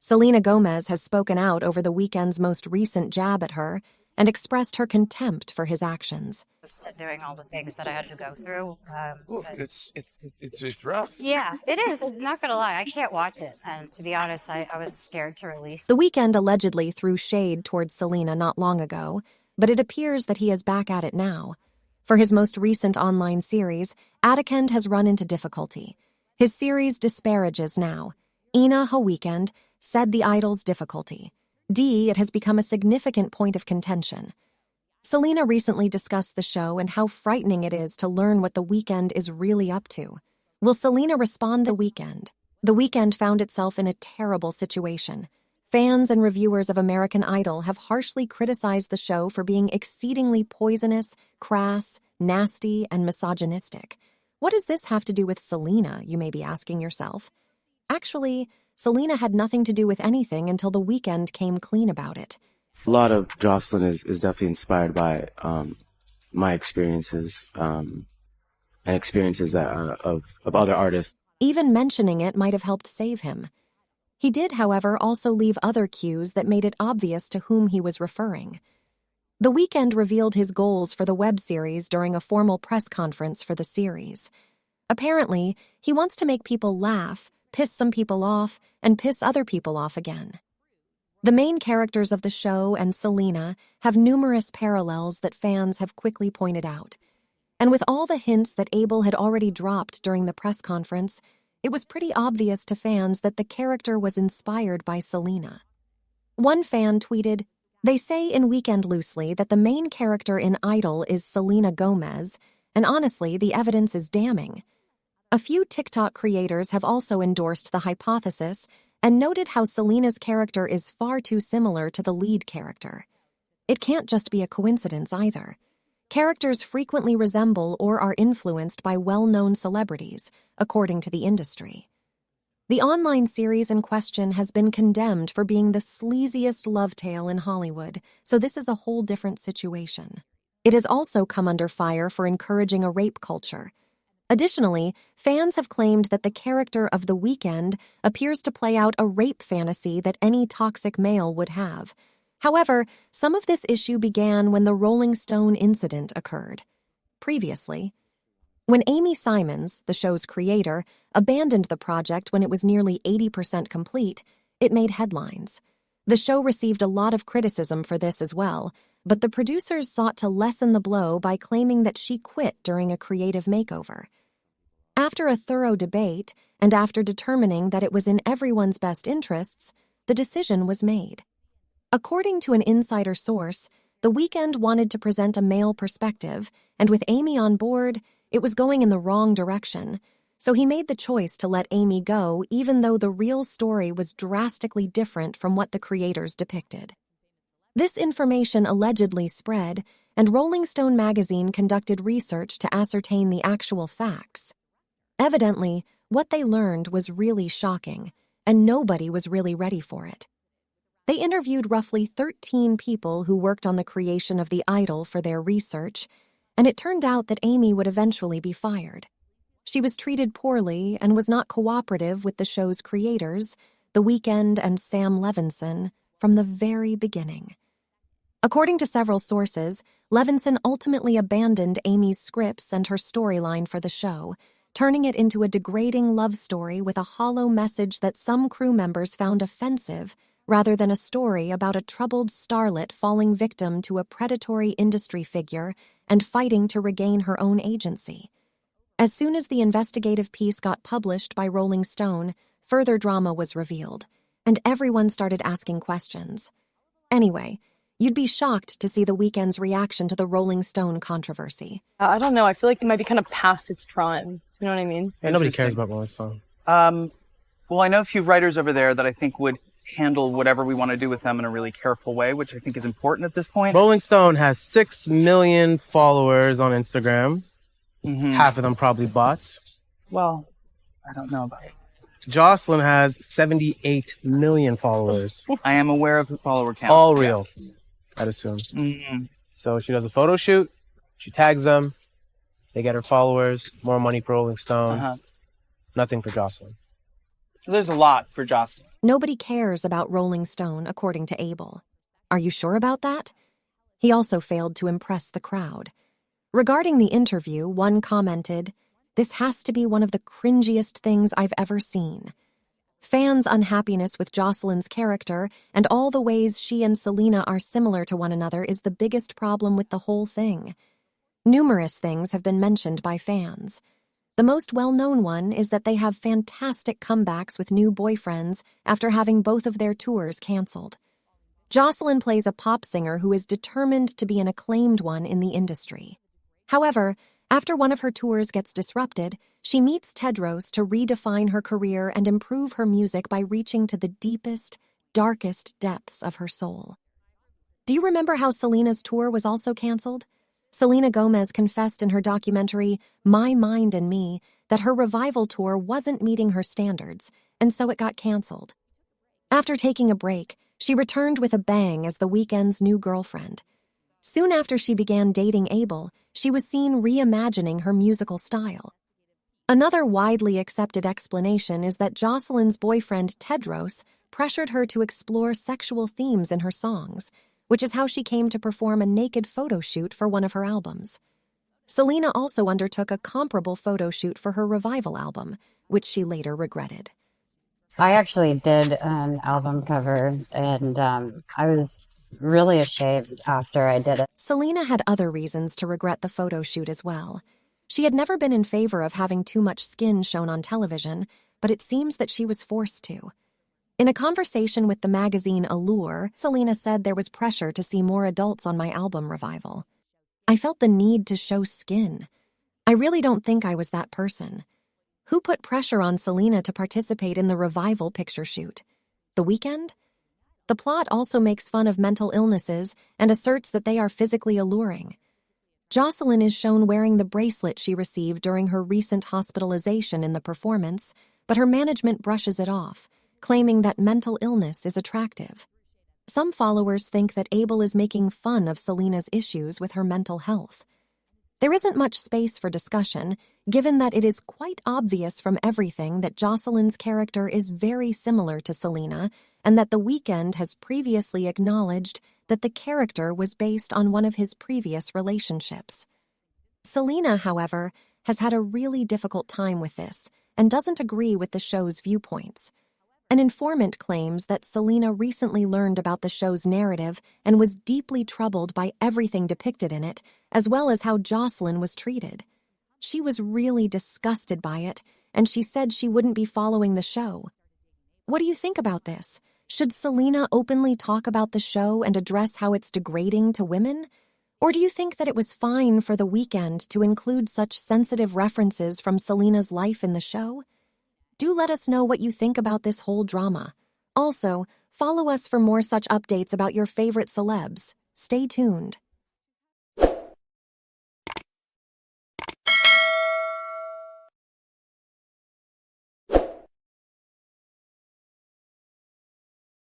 Selena Gomez has spoken out over the Weeknd's most recent jab at her and expressed her contempt for his actions. Doing all the things that I had to go through. It's rough. Yeah, it is. I'm not gonna lie, I can't watch it. And to be honest, I was scared to release. The Weeknd allegedly threw shade towards Selena not long ago, but it appears that he is back at it now. For his most recent online series, Weeknd has run into difficulty. His series disparages now. Ina Weeknd said the idol's difficulty. It has become a significant point of contention. Selena recently discussed the show and how frightening it is to learn what the Weeknd is really up to. Will Selena respond to The Weeknd? The Weeknd found itself in a terrible situation. Fans and reviewers of American Idol have harshly criticized the show for being exceedingly poisonous, crass, nasty, and misogynistic. What does this have to do with Selena, you may be asking yourself? Actually, Selena had nothing to do with anything until The Weeknd came clean about it. A lot of Jocelyn is definitely inspired by my experiences and experiences that of other artists. Even mentioning it might have helped save him. He did, however, also leave other cues that made it obvious to whom he was referring. The Weeknd revealed his goals for the web series during a formal press conference for the series. Apparently, he wants to make people laugh, piss some people off, and piss other people off again. The main characters of the show and Selena have numerous parallels that fans have quickly pointed out. And with all the hints that Abel had already dropped during the press conference, it was pretty obvious to fans that the character was inspired by Selena. One fan tweeted, "They say in Weeknd loosely that the main character in Idol is Selena Gomez, and honestly, the evidence is damning." A few TikTok creators have also endorsed the hypothesis and noted how Selena's character is far too similar to the lead character. It can't just be a coincidence either. Characters frequently resemble or are influenced by well-known celebrities, according to the industry. The online series in question has been condemned for being the sleaziest love tale in Hollywood, so this is a whole different situation. It has also come under fire for encouraging a rape culture. Additionally, fans have claimed that the character of The Weeknd appears to play out a rape fantasy that any toxic male would have. However, some of this issue began when the Rolling Stone incident occurred. Previously, when Amy Simons, the show's creator, abandoned the project when it was nearly 80% complete, it made headlines. The show received a lot of criticism for this as well, but the producers sought to lessen the blow by claiming that she quit during a creative makeover. After a thorough debate, and after determining that it was in everyone's best interests, the decision was made. According to an insider source, The Weeknd wanted to present a male perspective, and with Amy on board, it was going in the wrong direction, so he made the choice to let Amy go even though the real story was drastically different from what the creators depicted. This information allegedly spread, and Rolling Stone magazine conducted research to ascertain the actual facts. Evidently, what they learned was really shocking, and nobody was really ready for it. They interviewed roughly 13 people who worked on the creation of the Idol for their research, and it turned out that Amy would eventually be fired. She was treated poorly and was not cooperative with the show's creators, The Weeknd and Sam Levinson, from the very beginning. According to several sources, Levinson ultimately abandoned Amy's scripts and her storyline for the show, turning it into a degrading love story with a hollow message that some crew members found offensive, rather than a story about a troubled starlet falling victim to a predatory industry figure and fighting to regain her own agency. As soon as the investigative piece got published by Rolling Stone, further drama was revealed, and everyone started asking questions. Anyway, you'd be shocked to see The Weeknd's reaction to the Rolling Stone controversy. I don't know. I feel like it might be kind of past its prime. You know what I mean? Yeah, nobody cares about Rolling Stone. Well, I know a few writers over there that I think would handle whatever we want to do with them in a really careful way, which I think is important at this point. Rolling Stone has 6 million followers on Instagram. Mm-hmm. Half of them probably bots. Well, I don't know about it. Jocelyn has 78 million followers. I am aware of the follower count. All real, I'd assume. Mm-hmm. So she does a photo shoot, she tags them, they get her followers, more money for Rolling Stone, nothing for Jocelyn. There's a lot for Jocelyn. Nobody cares about Rolling Stone, according to Abel. Are you sure about that? He also failed to impress the crowd. Regarding the interview, one commented, "This has to be one of the cringiest things I've ever seen." Fans' unhappiness with Jocelyn's character and all the ways she and Selena are similar to one another is the biggest problem with the whole thing. Numerous things have been mentioned by fans. The most well-known one is that they have fantastic comebacks with new boyfriends after having both of their tours canceled. Jocelyn plays a pop singer who is determined to be an acclaimed one in the industry. However, after one of her tours gets disrupted, she meets Tedros to redefine her career and improve her music by reaching to the deepest, darkest depths of her soul. Do you remember how Selena's tour was also canceled? Selena Gomez confessed in her documentary, My Mind and Me, that her revival tour wasn't meeting her standards, and so it got canceled. After taking a break, she returned with a bang as The Weeknd's new girlfriend. Soon after she began dating Abel, she was seen reimagining her musical style. Another widely accepted explanation is that Jocelyn's boyfriend Tedros pressured her to explore sexual themes in her songs, which is how she came to perform a naked photo shoot for one of her albums. Selena also undertook a comparable photo shoot for her revival album, which she later regretted. I actually did an album cover, and I was really ashamed after I did it. Selena had other reasons to regret the photo shoot as well. She had never been in favor of having too much skin shown on television, but it seems that she was forced to. In a conversation with the magazine Allure, Selena said there was pressure to see more adults on my album revival. I felt the need to show skin. I really don't think I was that person. Who put pressure on Selena to participate in the revival picture shoot? The Weeknd? The plot also makes fun of mental illnesses and asserts that they are physically alluring. Jocelyn is shown wearing the bracelet she received during her recent hospitalization in the performance, but her management brushes it off, claiming that mental illness is attractive. Some followers think that Abel is making fun of Selena's issues with her mental health. There isn't much space for discussion, given that it is quite obvious from everything that Jocelyn's character is very similar to Selena, and that The Weeknd has previously acknowledged that the character was based on one of his previous relationships. Selena, however, has had a really difficult time with this and doesn't agree with the show's viewpoints. An informant claims that Selena recently learned about the show's narrative and was deeply troubled by everything depicted in it, as well as how Jocelyn was treated. She was really disgusted by it, and she said she wouldn't be following the show. What do you think about this? Should Selena openly talk about the show and address how it's degrading to women? Or do you think that it was fine for The Weeknd to include such sensitive references from Selena's life in the show? Do let us know what you think about this whole drama. Also, follow us for more such updates about your favorite celebs. Stay tuned.